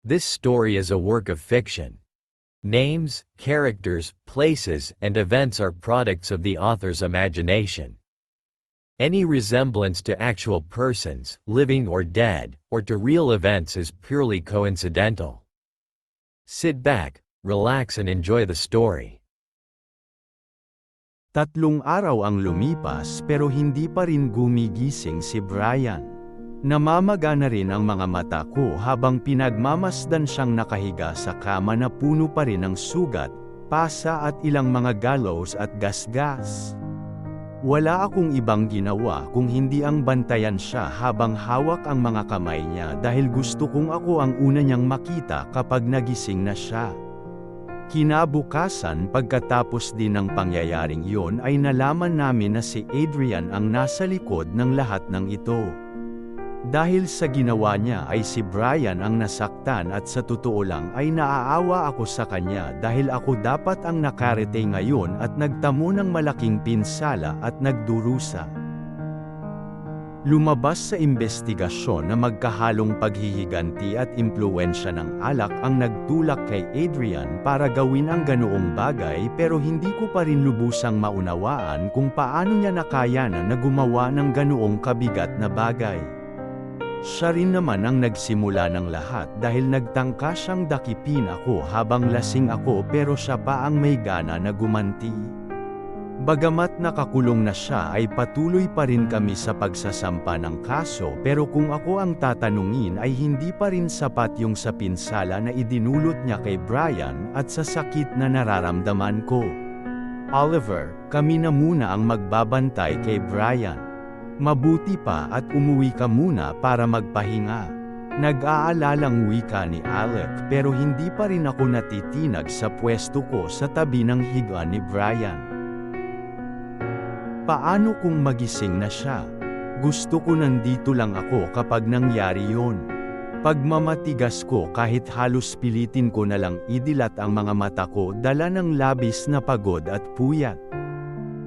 This story is a work of fiction. Names, characters, places, and events are products of the author's imagination. Any resemblance to actual persons, living or dead, or to real events is purely coincidental. Sit back, relax and enjoy the story. 3 araw ang lumipas pero hindi pa rin gumigising si Brian. Namamaga na rin ang mga mata ko habang pinagmamasdan siyang nakahiga sa kama na puno pa rin ng sugat, pasa at ilang mga gallows at gasgas. Wala akong ibang ginawa kung hindi ang bantayan siya habang hawak ang mga kamay niya dahil gusto kong ako ang una niyang makita kapag nagising na siya. Kinabukasan pagkatapos din ng pangyayaring iyon ay nalaman namin na si Adrian ang nasa likod ng lahat ng ito. Dahil sa ginawa niya ay si Brian ang nasaktan at sa totoo lang ay naaawa ako sa kanya dahil ako dapat ang nakarete ngayon at nagtamo ng malaking pinsala at nagdurusa. Lumabas sa imbestigasyon na magkahalong paghihiganti at impluwensya ng alak ang nagtulak kay Adrian para gawin ang ganoong bagay pero hindi ko pa rin lubusang maunawaan kung paano niya nakayanan na gumawa ng ganoong kabigat na bagay. Siya rin naman ang nagsimula ng lahat dahil nagtangka siyang dakipin ako habang lasing ako pero siya pa ang may gana na gumanti. Bagamat nakakulong na siya ay patuloy pa rin kami sa pagsasampa ng kaso pero kung ako ang tatanungin ay hindi pa rin sapat yung sa pinsala na idinulot niya kay Brian at sa sakit na nararamdaman ko. Oliver, kami na muna ang magbabantay kay Brian. Mabuti pa at umuwi ka muna para magpahinga. Nag-aalalang wika ni Alec pero hindi pa rin ako natitinag sa pwesto ko sa tabi ng higa ni Brian. Paano kung magising na siya? Gusto ko nandito lang ako kapag nangyari yon. Pagmamatigas ko kahit halos pilitin ko na lang idilat ang mga mata ko dala ng labis na pagod at puyat.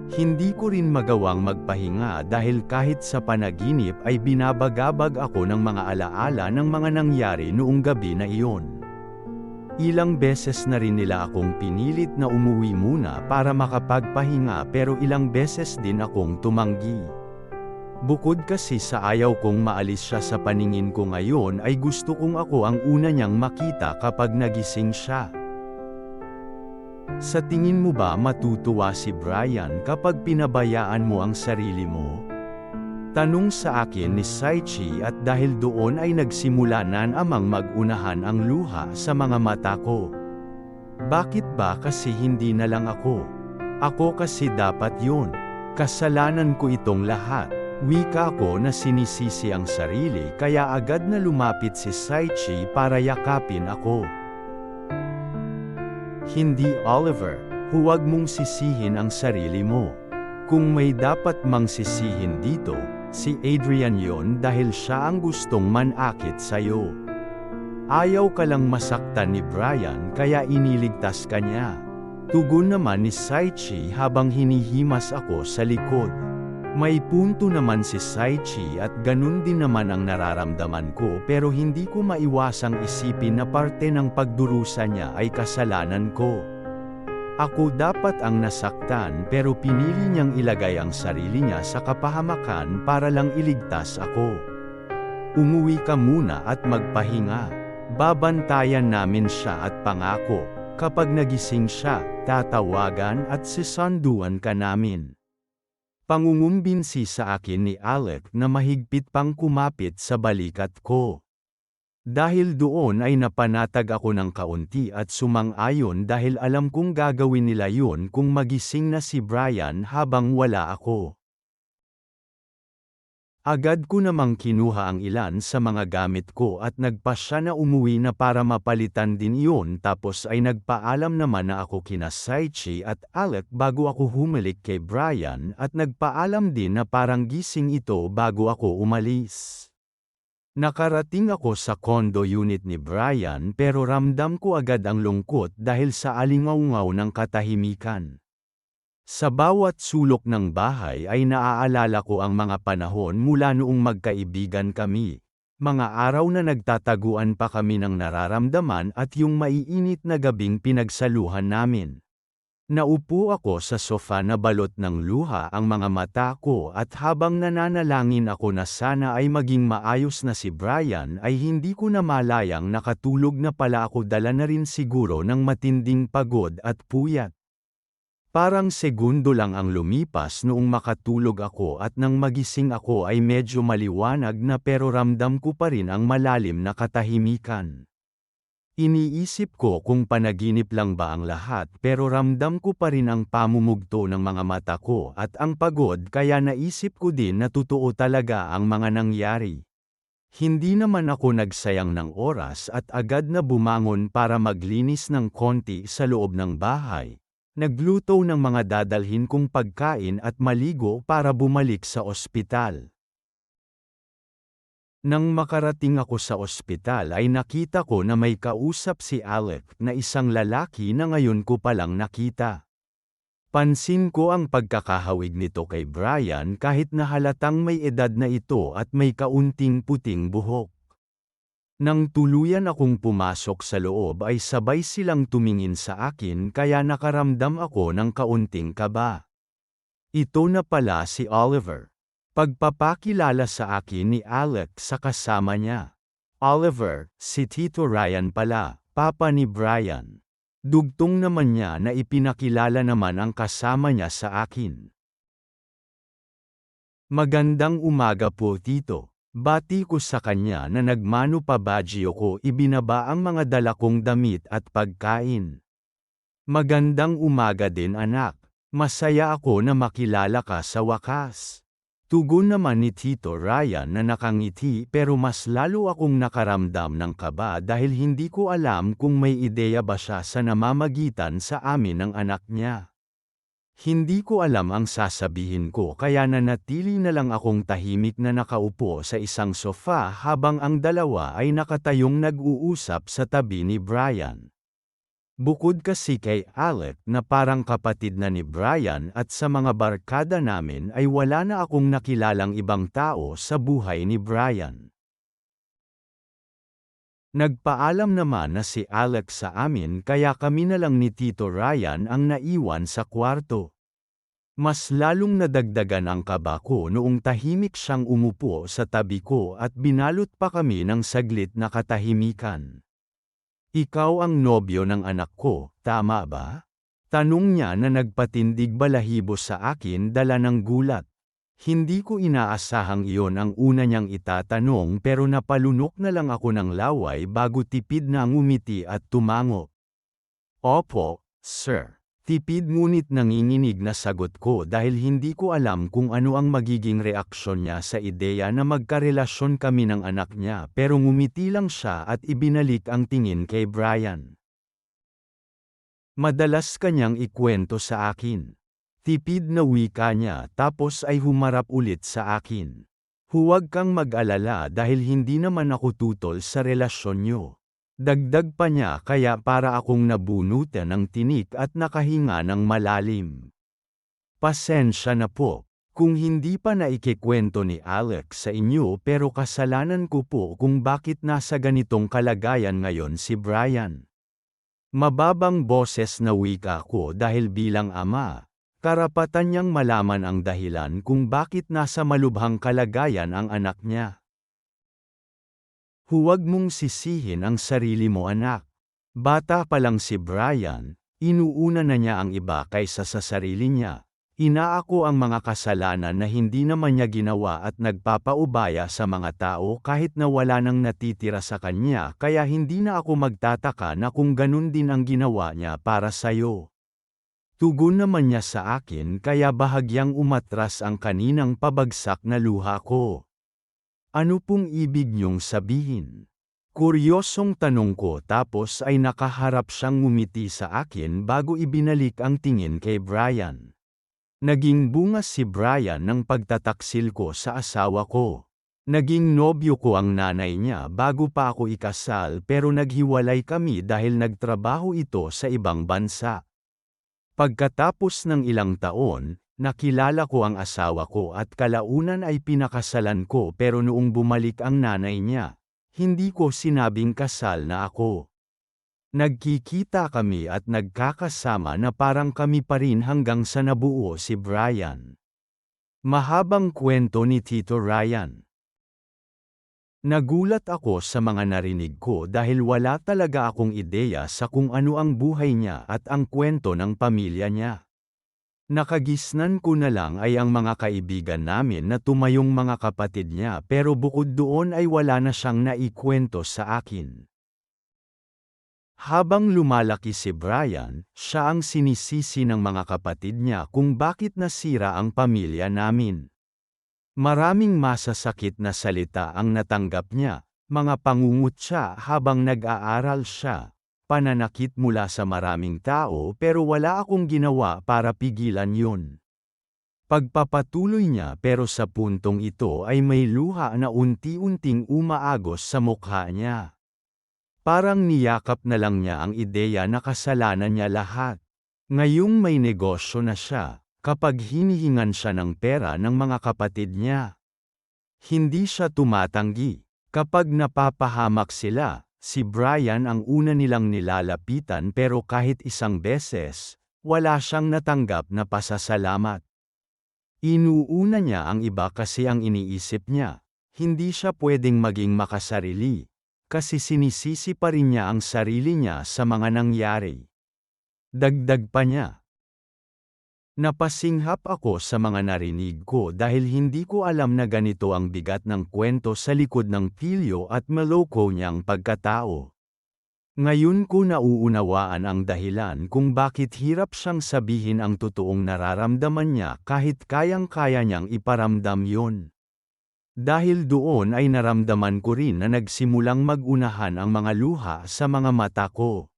Hindi ko rin magawang magpahinga dahil kahit sa panaginip ay binabagabag ako ng mga alaala ng mga nangyari noong gabi na iyon. Ilang beses na rin nila akong pinilit na umuwi muna para makapagpahinga pero ilang beses din akong tumanggi. Bukod kasi sa ayaw kong maalis siya sa paningin ko ngayon ay gusto kong ako ang una niyang makita kapag nagising siya. Sa tingin mo ba matutuwa si Brian kapag pinabayaan mo ang sarili mo? Tanong sa akin ni Saichi at dahil doon ay nagsimula na namang mag-unahan ang luha sa mga mata ko. Bakit ba kasi hindi na lang ako? Ako kasi dapat yun. Kasalanan ko itong lahat. Wika ko na sinisisi ang sarili kaya agad na lumapit si Saichi para yakapin ako. Hindi Oliver, huwag mong sisihin ang sarili mo. Kung may dapat mang sisihin dito, si Adrian yon dahil siya ang gustong manakit sa'yo. Ayaw ka lang masaktan ni Brian kaya iniligtas ka niya. Tugon naman ni Saichi habang hinihimas ako sa likod. May punto naman si Saichi at ganun din naman ang nararamdaman ko pero hindi ko maiwasang isipin na parte ng pagdurusa niya ay kasalanan ko. Ako dapat ang nasaktan pero pinili niyang ilagay ang sarili niya sa kapahamakan para lang iligtas ako. Umuwi ka muna at magpahinga. Babantayan namin siya at pangako, kapag nagising siya, tatawagan at sisanduan ka namin. Pangungumbinsi sa akin ni Alec na mahigpit pang kumapit sa balikat ko. Dahil doon ay napanatag ako ng kaunti at sumang-ayon dahil alam kong gagawin nila yun kung magising na si Brian habang wala ako. Agad ko namang kinuha ang ilan sa mga gamit ko at nagpasya na umuwi na para mapalitan din iyon tapos ay nagpaalam naman na ako kina Saichi at Alec bago ako humalik kay Brian at nagpaalam din na parang gising ito bago ako umalis. Nakarating ako sa condo unit ni Brian pero ramdam ko agad ang lungkot dahil sa alingaw-ngaw ng katahimikan. Sa bawat sulok ng bahay ay naaalala ko ang mga panahon mula noong magkaibigan kami. Mga araw na nagtataguan pa kami ng nararamdaman at yung maiinit na gabing pinagsaluhan namin. Naupo ako sa sofa na balot ng luha ang mga mata ko at habang nananalangin ako na sana ay maging maayos na si Brian ay hindi ko na malayang nakatulog na pala ako dala na rin siguro ng matinding pagod at puyat. Parang segundo lang ang lumipas noong makatulog ako at nang magising ako ay medyo maliwanag na pero ramdam ko pa rin ang malalim na katahimikan. Iniisip ko kung panaginip lang ba ang lahat pero ramdam ko pa rin ang pamumugto ng mga mata ko at ang pagod kaya naisip ko din na totoo talaga ang mga nangyari. Hindi naman ako nagsayang ng oras at agad na bumangon para maglinis ng konti sa loob ng bahay. Nagluto ng mga dadalhin kong pagkain at maligo para bumalik sa ospital. Nang makarating ako sa ospital ay nakita ko na may kausap si Alec na isang lalaki na ngayon ko palang nakita. Pansin ko ang pagkakahawig nito kay Brian kahit na halatang may edad na ito at may kaunting puting buhok. Nang tuluyan akong pumasok sa loob ay sabay silang tumingin sa akin kaya nakaramdam ako ng kaunting kaba. Ito na pala si Oliver. Pagpapakilala sa akin ni Alec sa kasama niya. Oliver, si Tito Ryan pala, papa ni Brian. Dugtong naman niya na ipinakilala naman ang kasama niya sa akin. Magandang umaga po Tito. Bati ko sa kanya na nagmano pa badyo ko ibinaba ang mga dala kong damit at pagkain. Magandang umaga din anak. Masaya ako na makilala ka sa wakas. Tugon naman ni Tito Ryan na nakangiti pero mas lalo akong nakaramdam ng kaba dahil hindi ko alam kung may ideya ba siya sa namamagitan sa amin ng anak niya. Hindi ko alam ang sasabihin ko kaya nanatili na lang akong tahimik na nakaupo sa isang sofa habang ang dalawa ay nakatayong nag-uusap sa tabi ni Brian. Bukod kasi kay Alec na parang kapatid na ni Brian at sa mga barkada namin ay wala na akong nakilalang ibang tao sa buhay ni Brian. Nagpaalam naman na si Alex sa amin kaya kami na lang ni Tito Ryan ang naiwan sa kwarto. Mas lalong nadagdagan ang kaba ko noong tahimik siyang umupo sa tabi ko at binalot pa kami ng saglit na katahimikan. Ikaw ang nobyo ng anak ko, tama ba? Tanong niya na nagpatindig balahibo sa akin dala ng gulat. Hindi ko inaasahang iyon ang una niyang itatanong pero napalunok na lang ako ng laway bago tipid na ngumiti at tumango. Opo, sir. Tipid ngunit nanginginig na sagot ko dahil hindi ko alam kung ano ang magiging reaksyon niya sa ideya na magkarelasyon kami ng anak niya pero ngumiti lang siya at ibinalik ang tingin kay Brian. Madalas kanyang ikwento sa akin. Tipid na wika niya tapos ay humarap ulit sa akin. Huwag kang mag-alala dahil hindi naman ako tutol sa relasyon niyo. Dagdag pa niya kaya para akong nabunutan ng tinik at nakahinga ng malalim. Pasensya na po, kung hindi pa naikikwento ni Alex sa inyo pero kasalanan ko po kung bakit nasa ganitong kalagayan ngayon si Brian. Mababang boses na wika ko dahil bilang ama. Karapatan niyang malaman ang dahilan kung bakit nasa malubhang kalagayan ang anak niya. Huwag mong sisihin ang sarili mo anak. Bata pa lang si Brian, inuuna na niya ang iba kaysa sa sarili niya. Inaako ang mga kasalanan na hindi naman niya ginawa at nagpapaubaya sa mga tao kahit na wala nang natitira sa kanya kaya hindi na ako magtataka na kung ganun din ang ginawa niya para sa'yo. Tugon naman niya sa akin kaya bahagyang umatras ang kaninang pabagsak na luha ko. Ano pong ibig niyong sabihin? Kuryosong tanong ko tapos ay nakaharap siyang ngumiti sa akin bago ibinalik ang tingin kay Brian. Naging bunga si Brian ng pagtataksil ko sa asawa ko. Naging nobyo ko ang nanay niya bago pa ako ikasal pero naghiwalay kami dahil nagtrabaho ito sa ibang bansa. Pagkatapos ng ilang taon, Nakilala ko ang asawa ko at kalaunan ay pinakasalan ko pero noong bumalik ang nanay niya, hindi ko sinabing kasal na ako. Nagkikita kami at nagkakasama na parang kami pa rin hanggang sa nabuo si Brian. Mahabang kwento ni Tito Ryan. Nagulat ako sa mga narinig ko dahil wala talaga akong ideya sa kung ano ang buhay niya at ang kwento ng pamilya niya. Nakagisnan ko na lang ay ang mga kaibigan namin na tumayong mga kapatid niya pero bukod doon ay wala na siyang naikwento sa akin. Habang lumalaki si Brian, siya ang sinisisi ng mga kapatid niya kung bakit nasira ang pamilya namin. Maraming masasakit na salita ang natanggap niya, mga pangungutya habang nag-aaral siya. Pananakit mula sa maraming tao pero wala akong ginawa para pigilan yun. Pagpapatuloy niya pero sa puntong ito ay may luha na unti-unting umaagos sa mukha niya. Parang niyakap na lang niya ang ideya na kasalanan niya lahat. Ngayong may negosyo na siya, kapag hinihingan siya ng pera ng mga kapatid niya, hindi siya tumatanggi. Kapag napapahamak sila, si Brian ang una nilang nilalapitan pero kahit isang beses, wala siyang natanggap na pasasalamat. Inuuna niya ang iba kasi ang iniisip niya, hindi siya pwedeng maging makasarili, kasi sinisisi pa rin niya ang sarili niya sa mga nangyari. Dagdag pa niya. Napasinghap ako sa mga narinig ko dahil hindi ko alam na ganito ang bigat ng kwento sa likod ng pilyo at maloko niyang pagkatao. Ngayon ko nauunawaan ang dahilan kung bakit hirap siyang sabihin ang totoong nararamdaman niya kahit kayang-kaya niyang iparamdam yon. Dahil doon ay naramdaman ko rin na nagsimulang magunahan ang mga luha sa mga mata ko.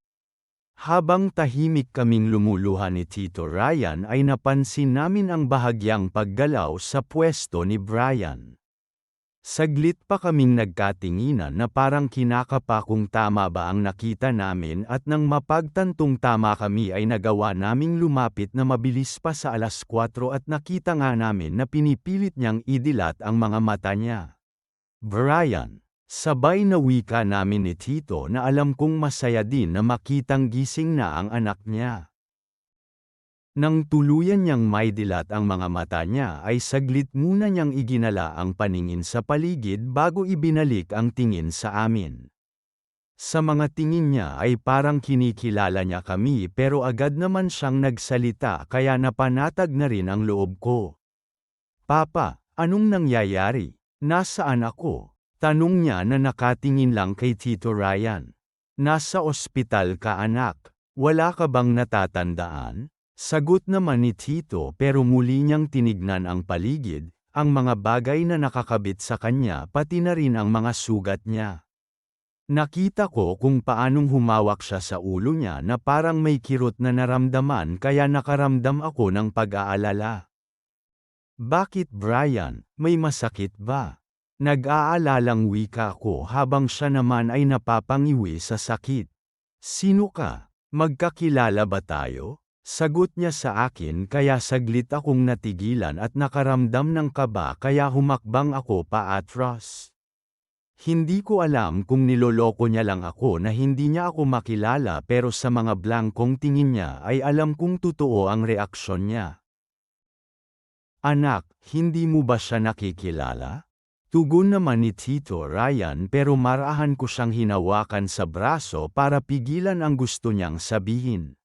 Habang tahimik kaming lumuluha ni Tito Ryan ay napansin namin ang bahagyang paggalaw sa pwesto ni Brian. Saglit pa kaming nagkatinginan na parang kinakapa kung tama ba ang nakita namin at nang mapagtantong tama kami ay nagawa naming lumapit na mabilis pa sa 4:00 at nakita nga namin na pinipilit niyang idilat ang mga mata niya. Brian. Sabay na wika namin ni Tito na alam kong masaya din na makitang gising na ang anak niya. Nang tuluyan niyang may dilat ang mga mata niya ay saglit muna niyang iginala ang paningin sa paligid bago ibinalik ang tingin sa amin. Sa mga tingin niya ay parang kinikilala niya kami pero agad naman siyang nagsalita kaya napanatag na rin ang loob ko. Papa, anong nangyayari? Nasaan ako? Tanong niya na nakatingin lang kay Tito Ryan. Nasa ospital ka anak, wala ka bang natatandaan? Sagot naman ni Tito pero muli niyang tinignan ang paligid, ang mga bagay na nakakabit sa kanya pati na rin ang mga sugat niya. Nakita ko kung paanong humawak siya sa ulo niya na parang may kirot na naramdaman kaya nakaramdam ako ng pag-aalala. Bakit Brian, may masakit ba? Nag-aalalang wika ko habang siya naman ay napapangiwi sa sakit. Sino ka? Magkakilala ba tayo? Sagot niya sa akin kaya saglit akong natigilan at nakaramdam ng kaba kaya humakbang ako paatras. Hindi ko alam kung niloloko niya lang ako na hindi niya ako makilala pero sa mga blankong tingin niya ay alam kong totoo ang reaksyon niya. Anak, hindi mo ba siya nakikilala? Tugon naman ni Tito Ryan pero marahan ko siyang hinawakan sa braso para pigilan ang gusto niyang sabihin.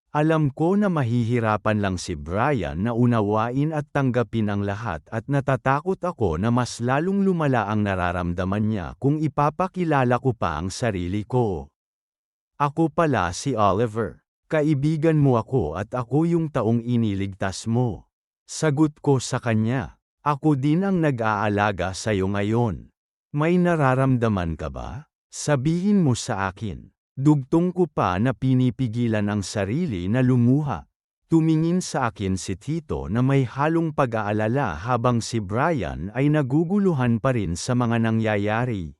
Alam ko na mahihirapan lang si Brian na unawain at tanggapin ang lahat at natatakot ako na mas lalong lumala ang nararamdaman niya kung ipapakilala ko pa ang sarili ko. Ako pala si Oliver. Kaibigan mo ako at ako yung taong iniligtas mo. Sagot ko sa kanya. Ako din ang nag-aalaga sa'yo ngayon. May nararamdaman ka ba? Sabihin mo sa akin. Dugtong ko pa na pinipigilan ang sarili na lumuha. Tumingin sa akin si Tito na may halong pag-aalala habang si Brian ay naguguluhan pa rin sa mga nangyayari.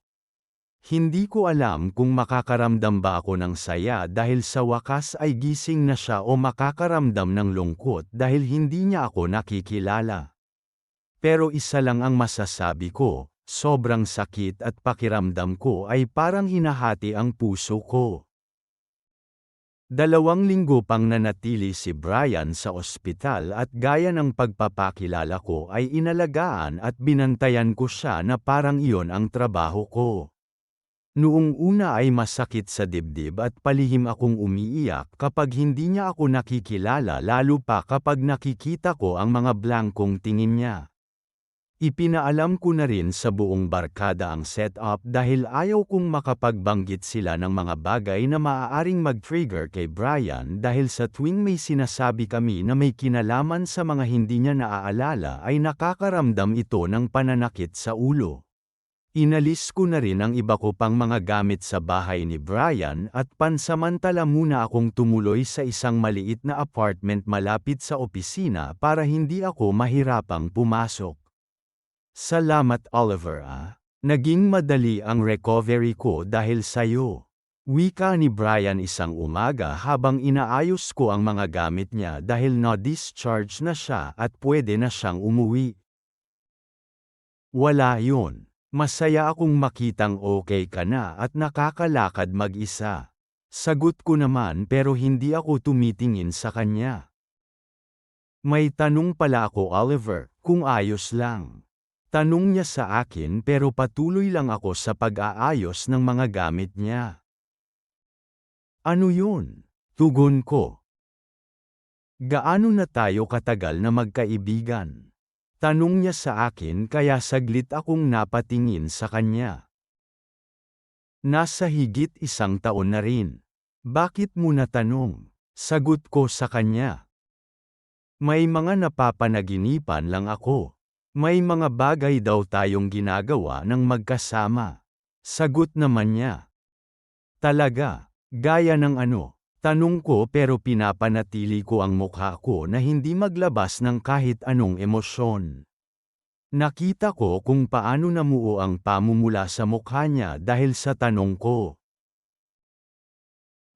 Hindi ko alam kung makakaramdam ba ako ng saya dahil sa wakas ay gising na siya o makakaramdam ng lungkot dahil hindi niya ako nakikilala. Pero isa lang ang masasabi ko, sobrang sakit at pakiramdam ko ay parang hinahati ang puso ko. 2 linggo pang nanatili si Brian sa ospital at gaya ng pagpapakilala ko ay inalagaan at binantayan ko siya na parang iyon ang trabaho ko. Noong una ay masakit sa dibdib at palihim akong umiiyak kapag hindi niya ako nakikilala lalo pa kapag nakikita ko ang mga blankong tingin niya. Ipinaalam ko na rin sa buong barkada ang setup dahil ayaw kong makapagbanggit sila ng mga bagay na maaaring mag-trigger kay Brian dahil sa tuwing may sinasabi kami na may kinalaman sa mga hindi niya naaalala ay nakakaramdam ito ng pananakit sa ulo. Inalis ko na rin ang iba ko pang mga gamit sa bahay ni Brian at pansamantala muna akong tumuloy sa isang maliit na apartment malapit sa opisina para hindi ako mahirapang pumasok. Salamat Oliver Naging madali ang recovery ko dahil sayo. Wika ni Brian isang umaga habang inaayos ko ang mga gamit niya dahil na-discharge na siya at pwede na siyang umuwi. Wala yun. Masaya akong makitang okay ka na at nakakalakad mag-isa. Sagot ko naman pero hindi ako tumitingin sa kanya. May tanong pala ako Oliver, kung ayos lang. Tanong niya sa akin pero patuloy lang ako sa pag-aayos ng mga gamit niya. Ano yun? Tugon ko. Gaano na tayo katagal na magkaibigan? Tanong niya sa akin kaya saglit akong napatingin sa kanya. Nasa higit 1 taon na rin. Bakit mo natanong? Sagot ko sa kanya. May mga napapanaginipan lang ako. May mga bagay daw tayong ginagawa ng magkasama. Sagot naman niya. Talaga, gaya ng ano? Tanong ko pero pinapanatili ko ang mukha ko na hindi maglabas ng kahit anong emosyon. Nakita ko kung paano namuo ang pamumula sa mukha niya dahil sa tanong ko.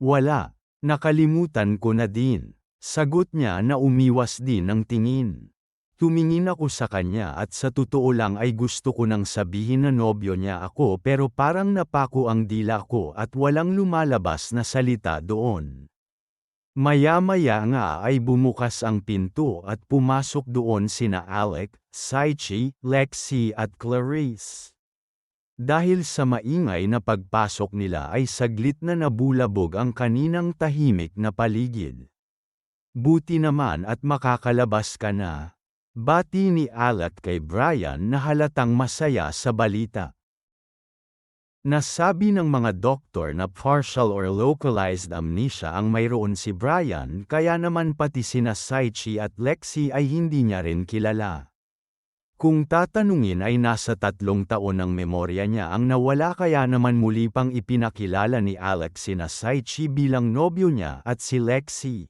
Wala, nakalimutan ko na din. Sagot niya na umiwas din ng tingin. Tumingin ako sa kanya at sa totoo lang ay gusto ko nang sabihin na nobyo niya ako pero parang napako ang dila ko at walang lumalabas na salita doon. Maya-maya nga ay bumukas ang pinto at pumasok doon sina Alec, Saichi, Lexi at Clarice. Dahil sa maingay na pagpasok nila ay saglit na nabulabog ang kaninang tahimik na paligid. Buti naman at makakalabas ka na. Bati ni Alec kay Brian na halatang masaya sa balita. Nasabi ng mga doktor na partial or localized amnesia ang mayroon si Brian kaya naman pati sina Saichi at Lexi ay hindi niya rin kilala. Kung tatanungin ay nasa 3 taon ng memorya niya ang nawala kaya naman muli pang ipinakilala ni Alec sina Saichi bilang nobyo niya at si Lexi.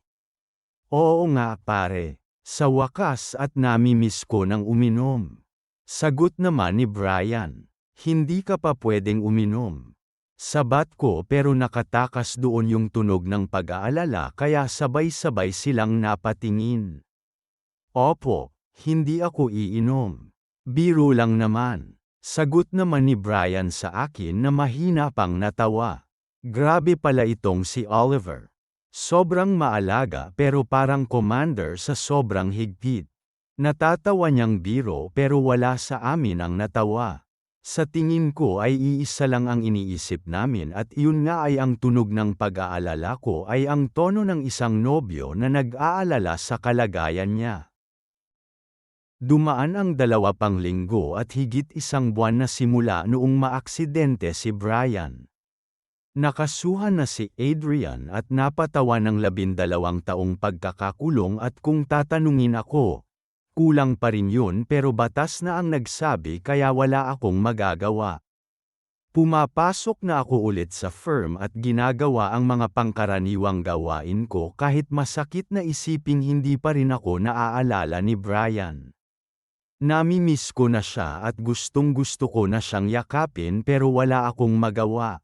Oo nga pare. Sa wakas at namimiss ko ng uminom. Sagot naman ni Brian. Hindi ka pa pwedeng uminom. Sabat ko pero nakatakas doon yung tunog ng pag-aalala kaya sabay-sabay silang napatingin. Opo, hindi ako iinom. Biro lang naman. Sagot naman ni Brian sa akin na mahina pang natawa. Grabe pala itong si Oliver. Sobrang maalaga pero parang commander sa sobrang higpit. Natatawa niyang biro pero wala sa amin ang natawa. Sa tingin ko ay iisa lang ang iniisip namin at iyon nga ay ang tunog ng pag-aalala ko ay ang tono ng isang nobyo na nag-aalala sa kalagayan niya. Dumaan ang 2 pang linggo at higit 1 buwan na simula noong maaksidente si Brian. Nakasuhan na si Adrian at napatawan ng 12 taong pagkakakulong at kung tatanungin ako, kulang pa rin yun pero batas na ang nagsabi kaya wala akong magagawa. Pumapasok na ako ulit sa firm at ginagawa ang mga pangkaraniwang gawain ko kahit masakit na isiping hindi pa rin ako naaalala ni Brian. Nami-miss ko na siya at gustong-gusto ko na siyang yakapin pero wala akong magawa.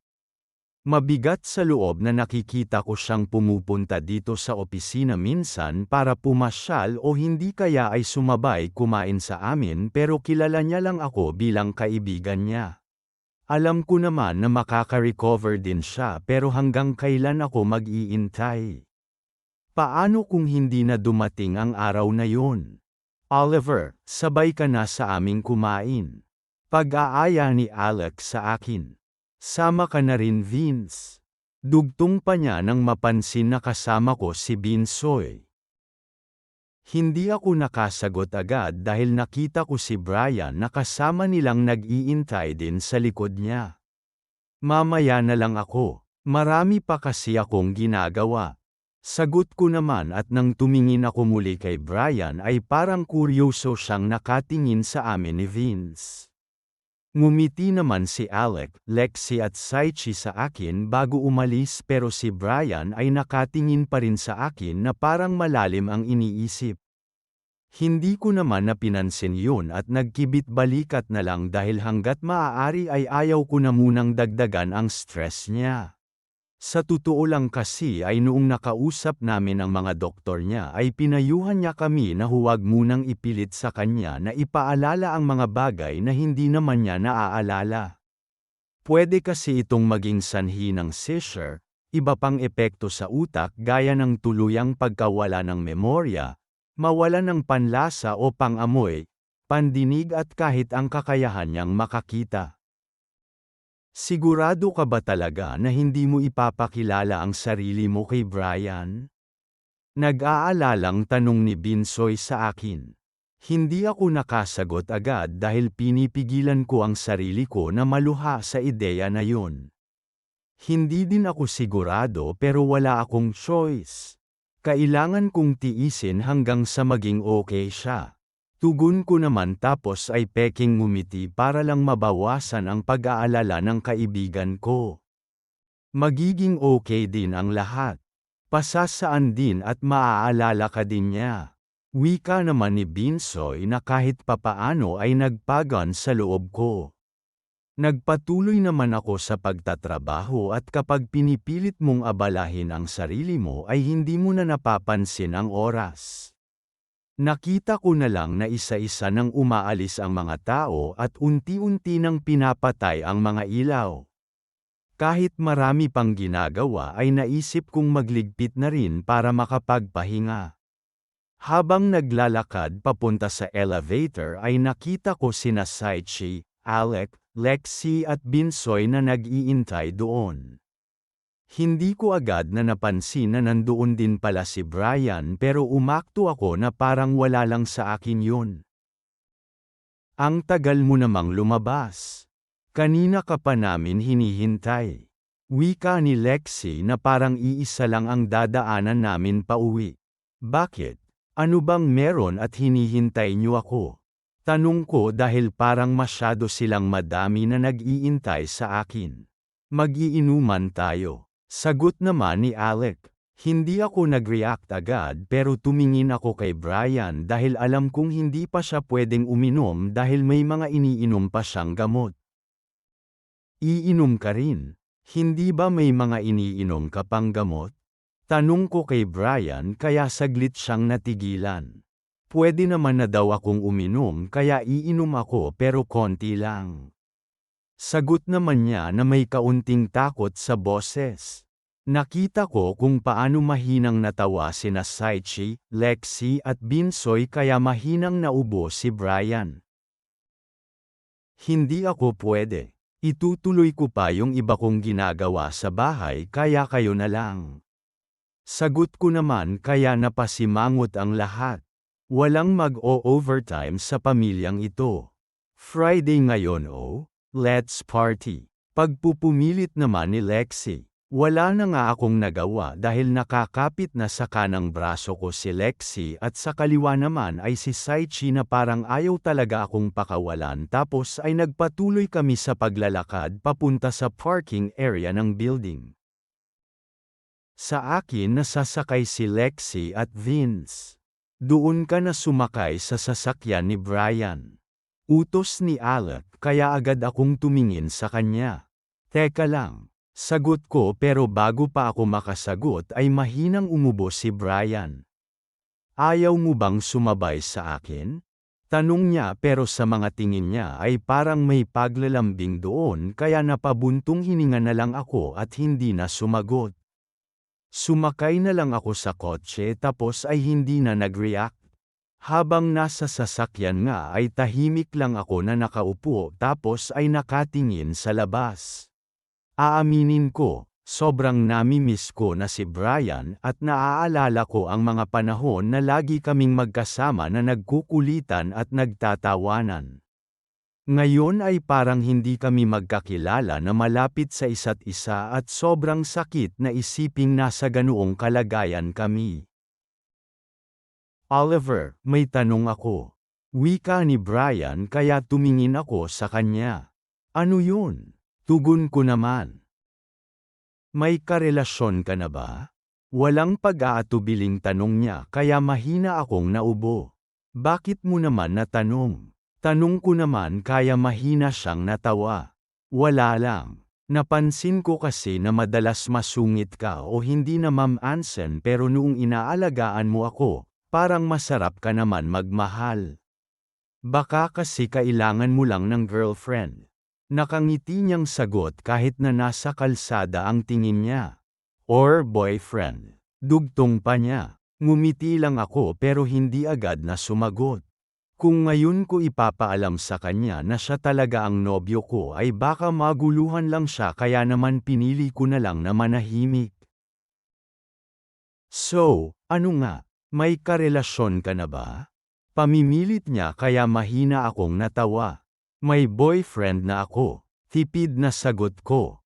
Mabigat sa loob na nakikita ko siyang pumupunta dito sa opisina minsan para pumasyal o hindi kaya ay sumabay kumain sa amin pero kilala niya lang ako bilang kaibigan niya. Alam ko naman na makaka-recover din siya pero hanggang kailan ako mag-iintay? Paano kung hindi na dumating ang araw na yun? Oliver, sabay ka na sa aming kumain. Pag-aaya ni Alex sa akin. Sama ka na rin Vince. Dugtong pa niya nang mapansin na kasama ko si Binsoy. Hindi ako nakasagot agad dahil nakita ko si Brian na kasama nilang nag-iintay din sa likod niya. Mamaya na lang ako, marami pa kasi akong ginagawa. Sagot ko naman at nang tumingin ako muli kay Brian ay parang kuryoso siyang nakatingin sa amin ni Vince. Ngumiti naman si Alec, Lexi at Saichi sa akin bago umalis pero si Brian ay nakatingin pa rin sa akin na parang malalim ang iniisip. Hindi ko naman napinansin yun at nagkibit balikat na lang dahil hanggat maaari ay ayaw ko na munang dagdagan ang stress niya. Sa totoo lang kasi ay noong nakausap namin ang mga doktor niya ay pinayuhan niya kami na huwag munang ipilit sa kanya na ipaalala ang mga bagay na hindi naman niya naaalala. Pwede kasi itong maging sanhi ng seizure, iba pang epekto sa utak gaya ng tuluyang pagkawala ng memorya, mawala ng panlasa o pangamoy, pandinig at kahit ang kakayahan niyang makakita. Sigurado ka ba talaga na hindi mo ipapakilala ang sarili mo kay Brian? Nag-aalalang tanong ni Binsoy sa akin. Hindi ako nakasagot agad dahil pinipigilan ko ang sarili ko na maluha sa ideya na yun. Hindi din ako sigurado pero wala akong choice. Kailangan kong tiisin hanggang sa maging okay siya. Tugon ko naman tapos ay peking ngumiti para lang mabawasan ang pag-aalala ng kaibigan ko. Magiging okay din ang lahat. Pasasaan din at maaalala ka din niya. Wika naman ni Binsoy na kahit papaano ay nagpagan sa loob ko. Nagpatuloy naman ako sa pagtatrabaho at kapag pinipilit mong abalahin ang sarili mo ay hindi mo na napapansin ang oras. Nakita ko na lang na isa-isa nang umaalis ang mga tao at unti-unti nang pinapatay ang mga ilaw. Kahit marami pang ginagawa ay naisip kong magligpit na rin para makapagpahinga. Habang naglalakad papunta sa elevator ay nakita ko sina Saichi, Alec, Lexi at Binsoy na nag-iintay doon. Hindi ko agad na napansin na nandoon din pala si Brian pero umakto ako na parang wala lang sa akin yun. Ang tagal mo namang lumabas. Kanina ka pa namin hinihintay. Wika ni Lexi na parang iisa lang ang dadaanan namin pauwi. Bakit? Ano bang meron at hinihintay niyo ako? Tanong ko dahil parang masyado silang madami na nag-iintay sa akin. Mag-iinuman tayo. Sagot naman ni Alec. Hindi ako nag-react agad pero tumingin ako kay Brian dahil alam kong hindi pa siya pwedeng uminom dahil may mga iniinom pa siyang gamot. Iinom ka rin? Hindi ba may mga iniinom ka pang gamot? Tanong ko kay Brian kaya saglit siyang natigilan. Pwede naman na daw akong uminom kaya iinom ako pero konti lang. Sagot naman niya na may kaunting takot sa boses. Nakita ko kung paano mahinang natawa sina Saichi, Lexi at Binsoy kaya mahinang naubo si Brian. Hindi ako pwede. Itutuloy ko pa yung iba kong ginagawa sa bahay kaya kayo na lang. Sagot ko naman kaya napasimangot ang lahat. Walang mag-o-overtime sa pamilyang ito. Friday ngayon oh, let's party. Pagpupumilit naman ni Lexi. Wala na nga akong nagawa dahil nakakapit na sa kanang braso ko si Lexi at sa kaliwa naman ay si Saichi na parang ayaw talaga akong pakawalan tapos ay nagpatuloy kami sa paglalakad papunta sa parking area ng building. Sa akin nasasakay si Lexi at Vince. Doon ka na sumakay sa sasakyan ni Brian. Utos ni Alec kaya agad akong tumingin sa kanya. Teka lang, sagot ko pero bago pa ako makasagot ay mahinang umubo si Brian. Ayaw mo bang sumabay sa akin? Tanong niya pero sa mga tingin niya ay parang may paglalambing doon kaya napabuntong hininga na lang ako at hindi na sumagot. Sumakay na lang ako sa kotse tapos ay hindi na nag-react. Habang nasa sasakyan nga ay tahimik lang ako na nakaupo tapos ay nakatingin sa labas. Aaminin ko, sobrang nami-miss ko na si Brian at naaalala ko ang mga panahon na lagi kaming magkasama na nagkukulitan at nagtatawanan. Ngayon ay parang hindi kami magkakilala na malapit sa isa't isa at sobrang sakit na isiping nasa ganoong kalagayan kami. Oliver, may tanong ako. Wika ni Brian kaya tumingin ako sa kanya. Ano yun? Tugon ko naman. May karelasyon ka na ba? Walang pag-aatubiling tanong niya kaya mahina akong naubo. Bakit mo naman natanong? Tanong ko naman kaya mahina siyang natawa. Wala lang. Napansin ko kasi na madalas masungit ka o hindi na Ma'am Anson pero noong inaalagaan mo ako, parang masarap ka naman magmahal. Baka kasi kailangan mo lang ng girlfriend. Nakangiti niyang sagot kahit na nasa kalsada ang tingin niya. Or boyfriend. Dugtong pa niya. Ngumiti lang ako pero hindi agad na sumagot. Kung ngayon ko ipapaalam sa kanya na siya talaga ang nobyo ko ay baka maguluhan lang siya kaya naman pinili ko na lang na manahimik. So, ano nga? May karelasyon ka na ba? Pamimilit niya kaya mahina akong natawa. May boyfriend na ako. Tipid na sagot ko.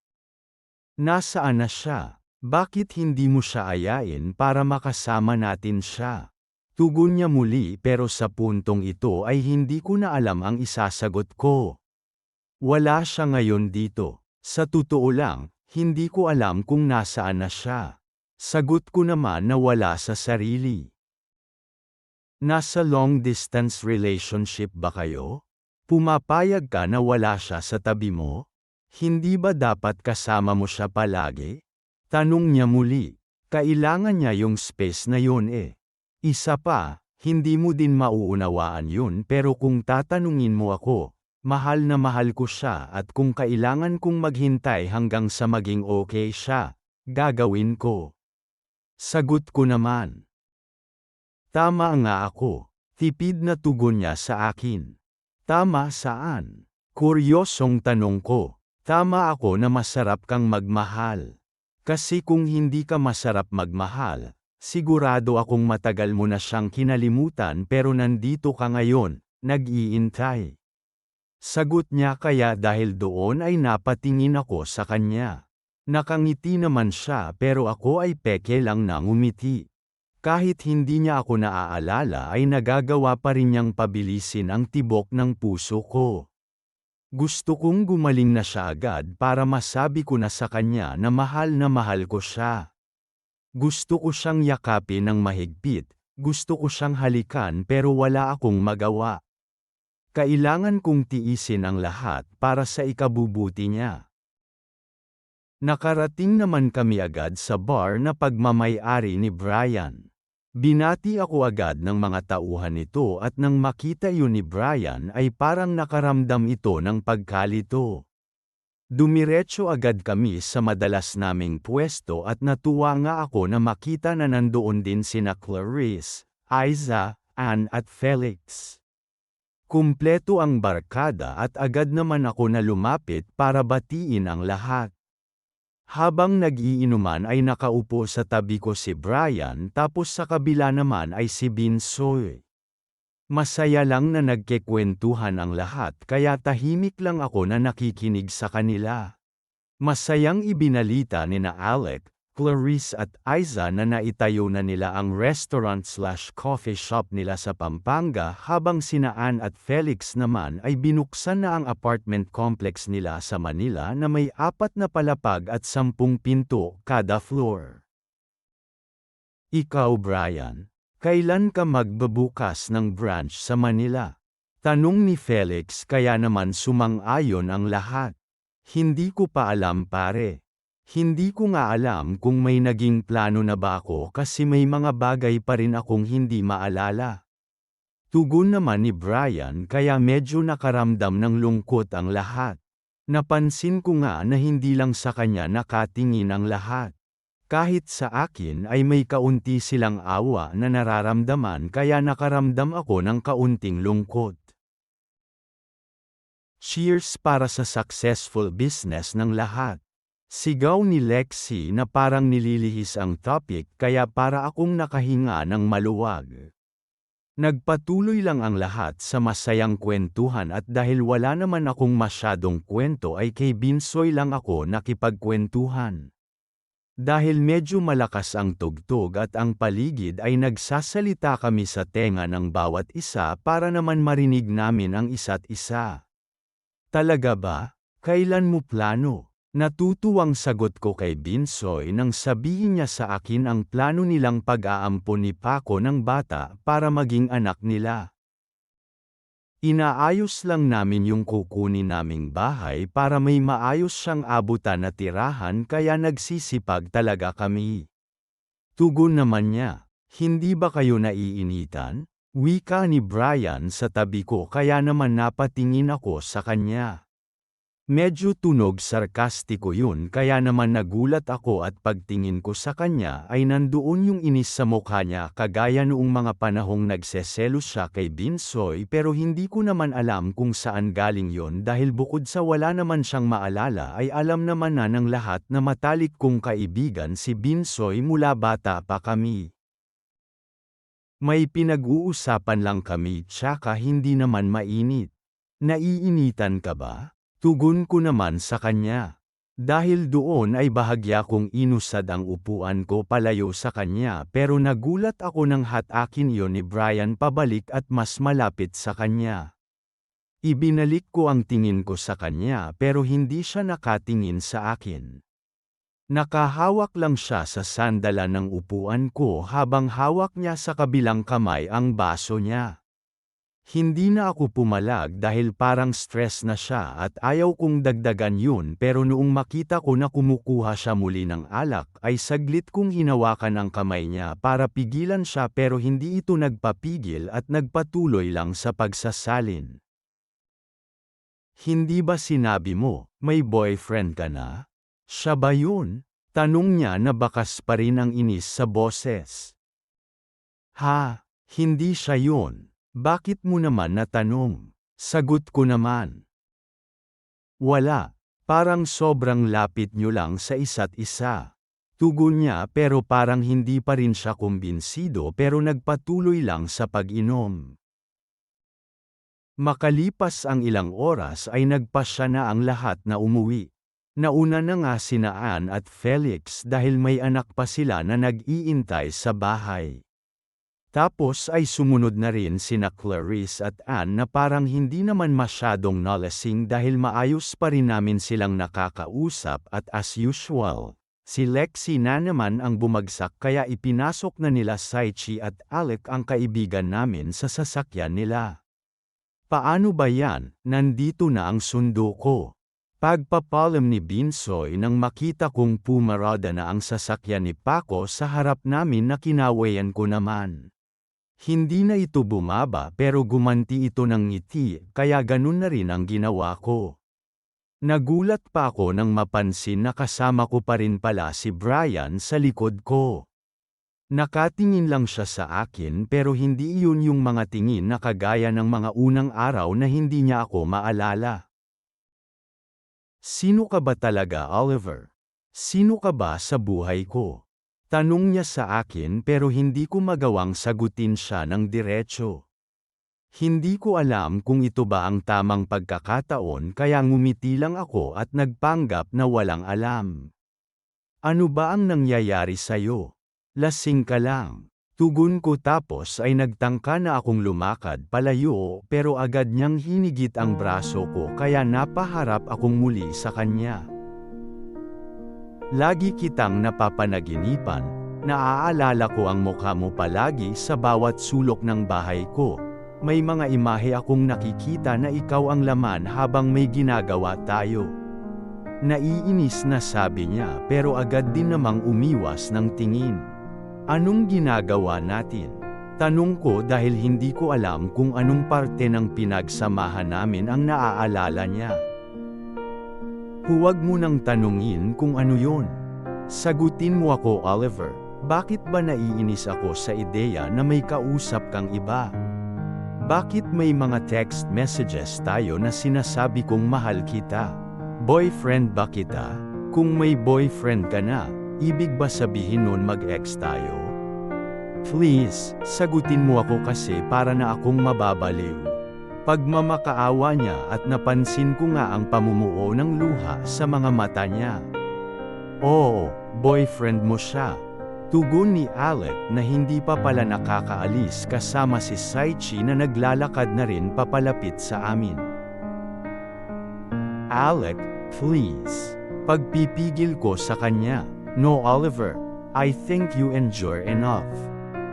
Nasaan na siya? Bakit hindi mo siya ayain para makasama natin siya? Tugon niya muli pero sa puntong ito ay hindi ko na alam ang isasagot ko. Wala siya ngayon dito. Sa totoo lang, hindi ko alam kung nasaan na siya. Sagot ko naman na wala sa sarili. Nasa long-distance relationship ba kayo? Pumapayag ka na wala siya sa tabi mo? Hindi ba dapat kasama mo siya palagi? Tanong niya muli. Kailangan niya yung space na yun eh. Isa pa, hindi mo din mauunawaan yun pero kung tatanungin mo ako, mahal na mahal ko siya at kung kailangan kong maghintay hanggang sa maging okay siya, gagawin ko. Sagot ko naman. Tama nga ako. Tipid na tugon niya sa akin. Tama saan? Kuryosong tanong ko. Tama ako na masarap kang magmahal. Kasi kung hindi ka masarap magmahal, sigurado akong matagal mo na siyang kinalimutan pero nandito ka ngayon, nag-iintay. Sagot niya kaya dahil doon ay napatingin ako sa kanya. Nakangiti naman siya pero ako ay peke lang na ngumiti. Kahit hindi niya ako naaalala ay nagagawa pa rin niyang pabilisin ang tibok ng puso ko. Gusto kong gumaling na siya agad para masabi ko na sa kanya na mahal ko siya. Gusto ko siyang yakapin ng mahigpit, gusto ko siyang halikan pero wala akong magawa. Kailangan kong tiisin ang lahat para sa ikabubuti niya. Nakarating naman kami agad sa bar na pagmamay-ari ni Brian. Binati ako agad ng mga tauhan nito at nang makita yun ni Brian ay parang nakaramdam ito ng pagkalito. Dumiretso agad kami sa madalas naming pwesto at natuwa nga ako na makita na nandoon din sina Clarice, Aiza, Ann at Felix. Kumpleto ang barkada at agad naman ako na lumapit para batiin ang lahat. Habang nag-iinuman ay nakaupo sa tabi ko si Brian tapos sa kabila naman ay si Binsoy. Masaya lang na nagkekwentuhan ang lahat kaya tahimik lang ako na nakikinig sa kanila. Masayang ibinalita nina Alec, Clarice at Aiza na naitayo na nila ang restaurant/coffee shop nila sa Pampanga habang sina Ann at Felix naman ay binuksan na ang apartment complex nila sa Manila na may 4 na palapag at 10 pinto kada floor. Ikaw Brian, Kailan ka magbabukas ng branch sa Manila? Tanong ni Felix kaya naman sumang-ayon ang lahat. Hindi ko pa alam pare. Hindi ko nga alam kung may naging plano na ba ako kasi may mga bagay pa rin akong hindi maalala. Tugon naman ni Brian kaya medyo nakaramdam ng lungkot ang lahat. Napansin ko nga na hindi lang sa kanya nakatingin ang lahat. Kahit sa akin ay may kaunti silang awa na nararamdaman kaya nakaramdam ako ng kaunting lungkot. Cheers para sa successful business ng lahat. Sigaw ni Lexi na parang nililihis ang topic kaya para akong nakahinga ng maluwag. Nagpatuloy lang ang lahat sa masayang kwentuhan at dahil wala naman akong masyadong kwento ay kay Binsoy lang ako nakipagkwentuhan. Dahil medyo malakas ang tugtog at ang paligid ay nagsasalita kami sa tenga ng bawat isa para naman marinig namin ang isa't isa. Talaga ba? Kailan mo plano? Natutuwang sagot ko kay Binsoy nang sabihin niya sa akin ang plano nilang pag-aampon ni Paco ng bata para maging anak nila. Inaayos lang namin yung kukunin naming bahay para may maayos siyang abutan na tirahan kaya nagsisipag talaga kami. Tugon naman niya, hindi ba kayo naiinitan? Wika ni Brian sa tabi ko kaya naman napatingin ako sa kanya. Medyo tunog sarkastiko yun kaya naman nagulat ako at pagtingin ko sa kanya ay nandoon yung inis sa mukha niya kagaya noong mga panahong nagseselos siya kay Binsoy pero hindi ko naman alam kung saan galing yon dahil bukod sa wala naman siyang maalala ay alam naman na ng lahat na matalik kong kaibigan si Binsoy mula bata pa kami. May pinag-uusapan lang kami tsaka hindi naman mainit. Naiinitan ka ba? Tugon ko naman sa kanya. Dahil doon ay bahagya kong inusad ang upuan ko palayo sa kanya pero nagulat ako nang hatakin iyon ni Brian pabalik at mas malapit sa kanya. Ibinalik ko ang tingin ko sa kanya pero hindi siya nakatingin sa akin. Nakahawak lang siya sa sandalan ng upuan ko habang hawak niya sa kabilang kamay ang baso niya. Hindi na ako pumalag dahil parang stress na siya at ayaw kong dagdagan yun pero noong makita ko na kumukuha siya muli ng alak ay saglit kong hinawakan ang kamay niya para pigilan siya pero hindi ito nagpapigil at nagpatuloy lang sa pagsasalin. Hindi ba sinabi mo, may boyfriend ka na? Siya ba yun? Tanong niya na bakas pa rin ang inis sa boses. Ha, hindi siya yun. Bakit mo naman natanong? Sagot ko naman. Wala, parang sobrang lapit nyo lang sa isa't isa. Tugon niya pero parang hindi pa rin siya kumbinsido pero nagpatuloy lang sa pag-inom. Makalipas ang ilang oras ay nagpasya na ang lahat na umuwi. Nauna na nga sina Ann at Felix dahil may anak pa sila na nag-iintay sa bahay. Tapos ay sumunod na rin sina Clarice at Ann na parang hindi naman masyadong nalasing dahil maayos pa rin namin silang nakakausap at as usual, si Lexi na naman ang bumagsak kaya ipinasok na nila Saichi at Alec ang kaibigan namin sa sasakyan nila. Paano ba yan? Nandito na ang sundo ko. Pagpapalam ni Binsoy nang makita kong pumarada na ang sasakyan ni Paco sa harap namin na kinawayan ko naman. Hindi na ito bumaba pero gumanti ito ng ngiti kaya ganun na rin ang ginawa ko. Nagulat pa ako nang mapansin na kasama ko pa rin pala si Brian sa likod ko. Nakatingin lang siya sa akin pero hindi iyon yung mga tingin na kagaya ng mga unang araw na hindi niya ako maalala. Sino ka ba talaga, Oliver? Sino ka ba sa buhay ko? Tanong niya sa akin pero hindi ko magawang sagutin siya ng diretso. Hindi ko alam kung ito ba ang tamang pagkakataon kaya ngumiti lang ako at nagpanggap na walang alam. Ano ba ang nangyayari sa'yo? Lasing ka lang. Tugon ko tapos ay nagtangka na akong lumakad palayo pero agad niyang hinigit ang braso ko kaya napaharap akong muli sa kanya. Lagi kitang napapanaginipan, Naaalala ko ang mukha mo palagi sa bawat sulok ng bahay ko. May mga imahe akong nakikita na ikaw ang laman habang may ginagawa tayo. Naiinis na sabi niya pero agad din namang umiwas ng tingin. Anong ginagawa natin? Tanong ko dahil hindi ko alam kung anong parte ng pinagsamahan namin ang naaalala niya. Huwag mo nang tanungin kung ano yon. Sagutin mo ako, Oliver. Bakit ba naiinis ako sa ideya na may kausap kang iba? Bakit may mga text messages tayo na sinasabi kong mahal kita? Boyfriend ba kita? Kung may boyfriend ka na, ibig ba sabihin nun mag-ex tayo? Please, sagutin mo ako kasi para na akong mababaliw. Pagmamakaawa niya at napansin ko nga ang pamumuo ng luha sa mga mata niya. Oo, boyfriend mo siya. Tugon ni Alec na hindi pa pala nakakaalis kasama si Saichi na naglalakad na rin papalapit sa amin. Alec, please. Pagpipigil ko sa kanya. No, Oliver. I think you endure enough.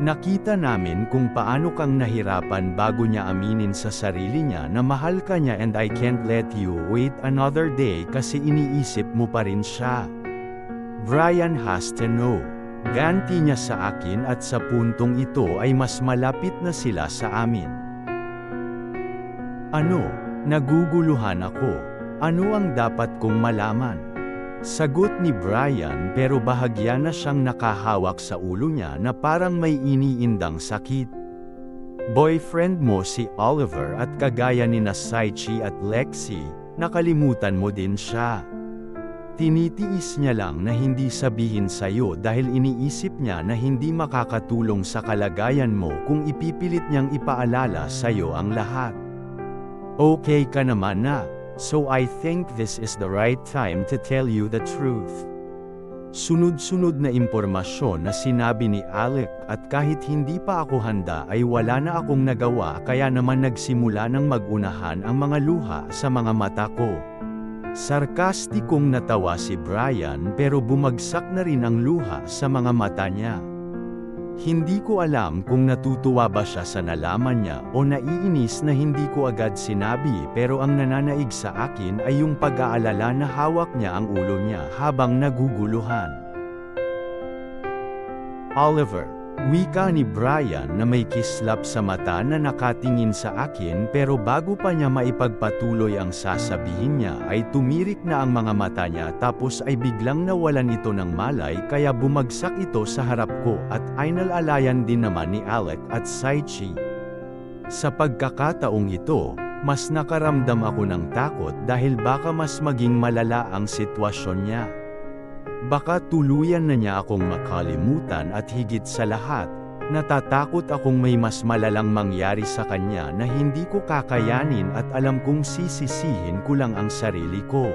Nakita namin kung paano kang nahirapan bago niya aminin sa sarili niya na mahal ka niya and I can't let you wait another day kasi iniisip mo pa rin siya. Brian has to know. Ganti niya sa akin at sa puntong ito ay mas malapit na sila sa amin. Ano? Naguguluhan ako. Ano ang dapat kong malaman? Sagot ni Brian pero bahagya na siyang nakahawak sa ulo niya na parang may iniindang sakit. Boyfriend mo si Oliver at kagaya ni na Saichi at Lexi, nakalimutan mo din siya. Tinitiis niya lang na hindi sabihin sa'yo dahil iniisip niya na hindi makakatulong sa kalagayan mo kung ipipilit niyang ipaalala sa'yo ang lahat. Okay ka naman na, so I think this is the right time to tell you the truth. Sunod-sunod na impormasyon na sinabi ni Alec at kahit hindi pa ako handa ay wala na akong nagawa kaya naman nagsimula ng magunahan ang mga luha sa mga mata ko. Sarkastikong natawa si Brian pero bumagsak na rin ang luha sa mga mata niya. Hindi ko alam kung natutuwa ba siya sa nalaman niya o naiinis na hindi ko agad sinabi pero ang nananaig sa akin ay yung pag-aalala na hawak niya ang ulo niya habang naguguluhan. Oliver, wika ni Brian na may kislap sa mata na nakatingin sa akin pero bago pa niya maipagpatuloy ang sasabihin niya ay tumirik na ang mga mata niya tapos ay biglang nawalan ito ng malay kaya bumagsak ito sa harap ko at ainalalayan din naman ni Alec at Saichi. Sa pagkakataong ito, mas nakaramdam ako ng takot dahil baka mas maging malala ang sitwasyon niya. Baka tuluyan na niya akong makalimutan at higit sa lahat, natatakot akong may mas malalang mangyari sa kanya na hindi ko kakayanin at alam kong sisisihin ko lang ang sarili ko.